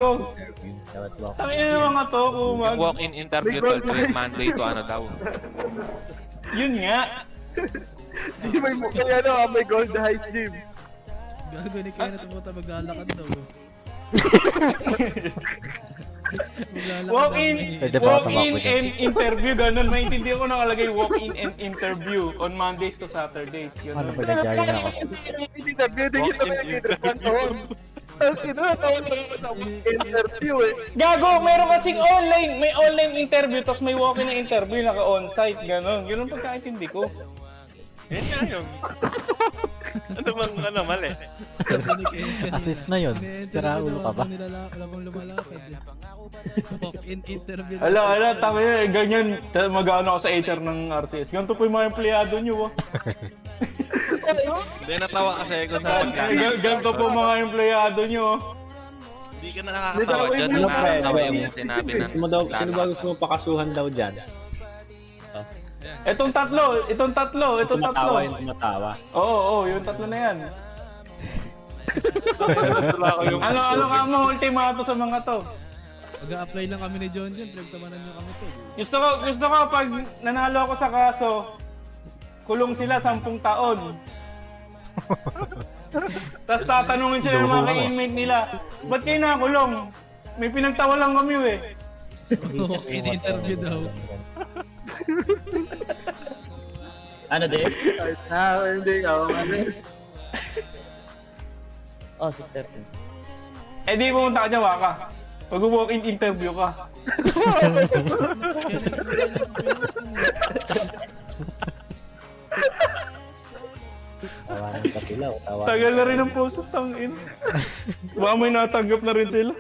Dapat walk. Tangin na mga to, kumag. Walk-in interview to, tuwing Monday to ano daw. Yun nga. Di may kaya na may gold high gym. Gago ni Kenneth pumunta maglalakad daw. Pwede ba Walk-in tumakbo and interview, ganun. Maintindihan ko nakalagay walk-in and interview on Mondays to Saturdays. Ano Ganun. ba nagyari na ako? Interview din kita may kinrepantoon. Ang kinrepantoon sa interview eh. Gago, meron kasing online. May online interview, tapos may walk-in na interview, naka-on-site, ganun. Yun ang pagkaintindi ko. Yan nga yun. Ano bang ano mali? Assist na yun. Sira ulo ka ba? Wala bang lumalakad eh. Walk-in interview. Ala, tangin, ganyan. Mag-ano ako sa HR ng RCS. Ganito po yung mga empleyado nyo, ah. Hindi natawa kasi ako sa Ganito po mga empleyado nyo, ah. Hindi ka na nakakatawa dyan. Nakakatawa yung sinabi na. Sino ba gusto mo pakasuhan daw dyan? Itong tatlo. Tumatawa yung tumatawa. Oo, yung tatlo na yan. Ano ka mo ultimato sa mga to? Mag-a-apply lang kami ni John John, pinagtamanan niyo kami to. Gusto ko pag nanalo ako sa kaso, kulong sila 10 taon. Tapos tatanungin sila ng mga ka-inmate nila, ba't kayo nakulong? May pinagtawa lang kami eh. Walk-in interview daw. Ano din? Hindi ka, ano. Oh, 6:30. Eh di pumunta ka dyan, Waka. Mag-walk-in interview ka. Tawanan ka sila. Tawanan. Tagal na rin ang puso, tangin. Baka may natanggap na rin sila.